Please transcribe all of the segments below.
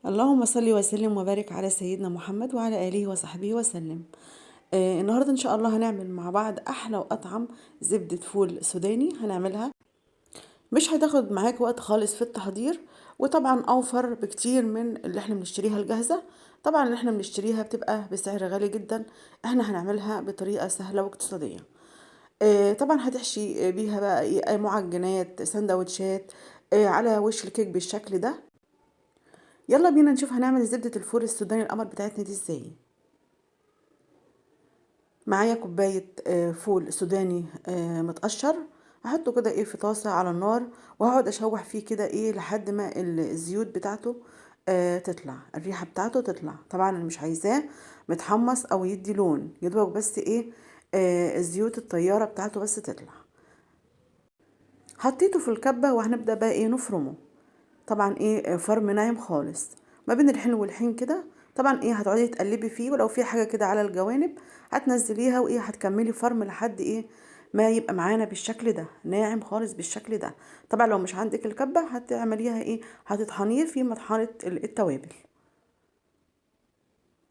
اللهم صل وسلم وبارك على سيدنا محمد وعلى آله وصحبه وسلم. النهاردة إن شاء الله هنعمل مع بعض أحلى وأطعم زبدة فول سوداني هنعملها. مش هتاخد معاك وقت خالص في التحضير، وطبعا أوفر بكتير من اللي احنا بنشتريها الجاهزة. طبعا اللي احنا بنشتريها بتبقى بسعر غالي جدا، احنا هنعملها بطريقة سهلة واقتصادية. طبعا هتحشي بيها بقى معجنات سندوتشات على وش الكيك بالشكل ده. يلا بينا نشوف هنعمل زبدة الفول السوداني القمر بتاعتنا دي ازاي. معايا كوباية فول سوداني متقشر. هحطه كده في طاسة على النار، وهقعد اشوح فيه كده لحد ما الزيوت بتاعته تطلع، الريحة بتاعته تطلع. طبعا انا مش عايزاه متحمص او يدي لون، يدوب بس الزيوت الطيارة بتاعته بس تطلع. حطيته في الكبة وهنبدأ بقى نفرمه. طبعا فرم ناعم خالص ما بين الحين والحين كده. طبعا هتقعدي تقلبي فيه، ولو في حاجه كده على الجوانب هتنزليها، هتكملي فرم لحد ما يبقى معانا بالشكل ده ناعم خالص بالشكل ده. طبعا لو مش عندك الكبه هتعمليها هتطحنيه في مطحنه التوابل.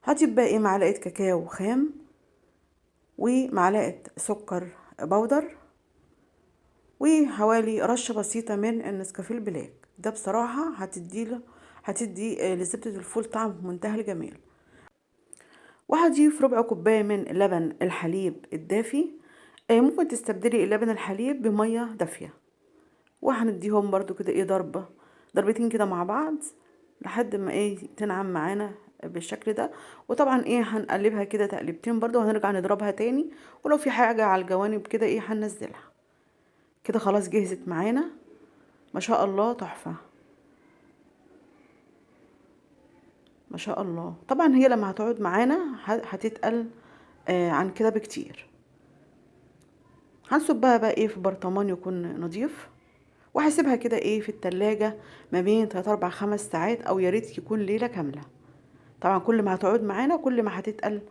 هتبقى معلقه كاكاو خام، ومعلقه سكر بودر، وحوالي رشة بسيطة من النسكافيه البلاك. ده بصراحة هتدي لزبدة الفول طعم في منتهى الجمال. وهضيف ربع كوباية من لبن الحليب الدافي. ممكن تستبدلي اللبن الحليب بمية دافية، وهنديهم برضو كده ضربتين كده مع بعض لحد ما تنعم معانا بالشكل ده. وطبعا هنقلبها كده تقلبتين برضو، وهنرجع نضربها تاني، ولو في حاجة على الجوانب كده هننزلها. كده خلاص جهزت معانا ما شاء الله، تحفة ما شاء الله. طبعا هي لما هتقعد معانا هتتقل عن كده بكتير. هنصبها بقى في برطمان يكون نظيف، وهسيبها كده في التلاجة ما بين 3 4 5 ساعات، او يا ريت يكون ليلة كاملة. طبعا كل ما هتقعد معانا كل ما هتتقل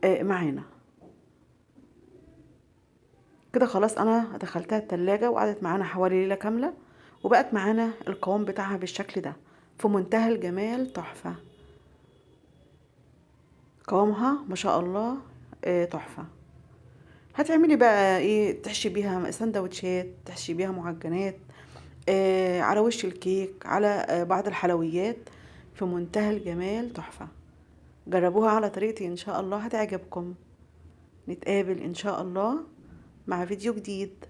معانا. كده خلاص انا دخلتها التلاجة وقعدت معانا حوالي ليلة كاملة، وبقت معانا القوام بتاعها بالشكل ده في منتهى الجمال، تحفة. قوامها ما شاء الله تحفة. هتعملي بقى تحشي بيها سندوتشات، تحشي بيها معجنات على وش الكيك، على بعض الحلويات، في منتهى الجمال، تحفة. جربوها على طريقتي ان شاء الله هتعجبكم. نتقابل ان شاء الله مع فيديو جديد.